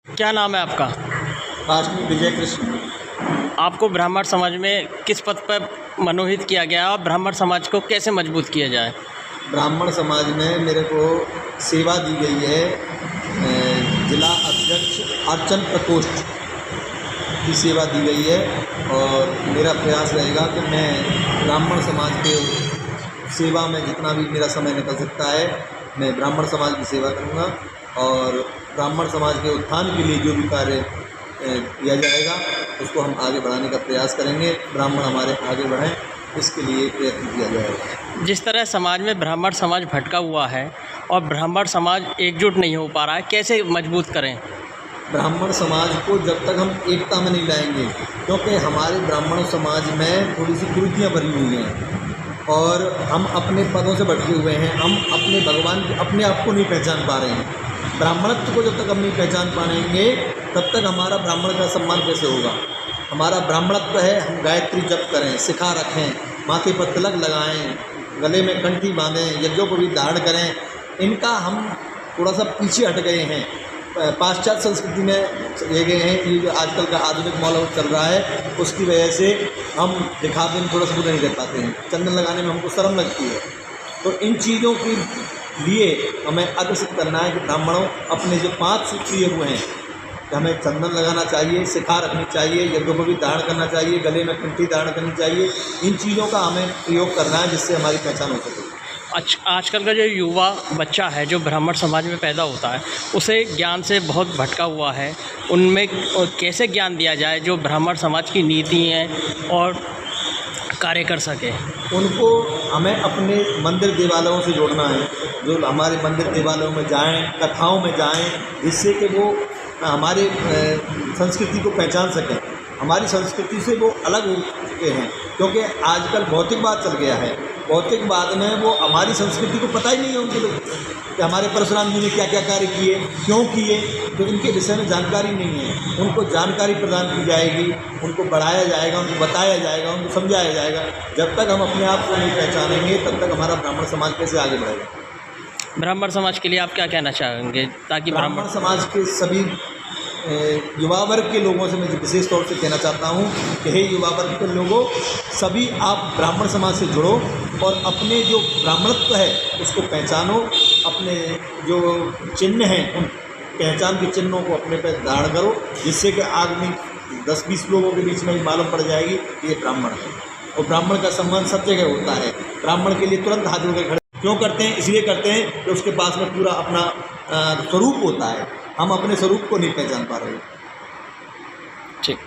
क्या नाम है आपका? काश्मी विजय कृष्ण। आपको ब्राह्मण समाज में किस पद पर मनोनीत किया गया और ब्राह्मण समाज को कैसे मजबूत किया जाए? ब्राह्मण समाज में मेरे को सेवा दी गई है जिला अध्यक्ष अर्चन प्रकोष्ठ की सेवा दी गई है और मेरा प्रयास रहेगा कि मैं ब्राह्मण समाज के सेवा में जितना भी मेरा समय निकल सकता है मैं ब्राह्मण समाज की सेवा करूँगा और ब्राह्मण समाज के उत्थान के लिए जो भी कार्य किया जाएगा उसको हम आगे बढ़ाने का प्रयास करेंगे। ब्राह्मण हमारे आगे बढ़ें इसके लिए प्रयत्न किया जाएगा। जिस तरह समाज में ब्राह्मण समाज भटका हुआ है और ब्राह्मण समाज एकजुट नहीं हो पा रहा है, कैसे मजबूत करें? ब्राह्मण समाज को जब तक हम एकता में नहीं लाएंगे, क्योंकि हमारे ब्राह्मण समाज में थोड़ी सी कुरीतियाँ भरी हुई हैं और हम अपने पदों से भटके हुए हैं। हम अपने भगवान अपने आप को नहीं पहचान पा रहे हैं। ब्राह्मणत्व को जब तक हम नहीं पहचान पाएंगे तब तक हमारा ब्राह्मण का सम्मान कैसे होगा। हमारा ब्राह्मणत्व है हम गायत्री जप करें, शिखा रखें, माथे पर तिलक लगाएं, गले में कंठी बांधें, यज्ञों को भी धारण करें। इनका हम थोड़ा सा पीछे हट गए हैं, पाश्चात्य संस्कृति में ले गए हैं। ये जो आजकल का आधुनिक माहौल चल रहा है उसकी वजह से हम दिखावे में थोड़ा सा पूरा नहीं कर पाते हैं। चंदन लगाने में हमको शर्म लगती है। तो इन चीज़ों के लिए हमें अग्रसित करना है कि ब्राह्मणों अपने जो 5 सूत्र दिए हुए हैं कि हमें चंदन लगाना चाहिए, शिखा रखनी चाहिए, यज्ञों को भी धारण करना चाहिए, गले में कंठी धारण करनी चाहिए। इन चीज़ों का हमें प्रयोग करना है जिससे हमारी पहचान हो सके। आजकल का जो युवा बच्चा है जो ब्राह्मण समाज में पैदा होता है उसे ज्ञान से बहुत भटका हुआ है। उनमें कैसे ज्ञान दिया जाए जो ब्राह्मण समाज की नीति हैं और कार्य कर सके? उनको हमें अपने मंदिर देवालयों से जोड़ना है। जो हमारे मंदिर देवालयों में जाएं, कथाओं में जाएं, जिससे कि वो हमारे संस्कृति को पहचान सकें। हमारी संस्कृति से वो अलग हो चुके हैं क्योंकि आजकल भौतिकवाद चल गया है। भौतिकवाद में वो हमारी संस्कृति को पता ही नहीं है उनके लोग कि हमारे परशुराम जी ने क्या क्या कार्य किए, क्यों किए, तो इनके विषय में जानकारी नहीं है। उनको जानकारी प्रदान की जाएगी, उनको बढ़ाया जाएगा, उनको बताया जाएगा, उनको समझाया जाएगा। जब तक हम अपने आप को नहीं पहचानेंगे तब तक हमारा ब्राह्मण समाज कैसे आगे बढ़ेगा। ब्राह्मण समाज के लिए आप क्या कहना चाहेंगे ताकि ब्राह्मण समाज के सभी युवा वर्ग के लोगों से मैं विशेष तौर से कहना चाहता हूँ कि हे युवा वर्ग के लोगों, सभी आप ब्राह्मण समाज से जुड़ो और अपने जो ब्राह्मणत्व है उसको पहचानो। अपने जो चिन्ह हैं उन पहचान के चिन्हों को अपने पर धारण करो, जिससे कि आदमी 10-20 लोगों के बीच में भी मालूम पड़ जाएगी कि ये ब्राह्मण है। और ब्राह्मण का सम्मान सब जगह होता है। ब्राह्मण के लिए तुरंत हाथ जोड़ कर खड़े क्यों करते हैं? इसलिए करते हैं कि उसके पास में पूरा अपना स्वरूप होता है। हम अपने स्वरूप को नहीं पहचान पा रहे। ठीक।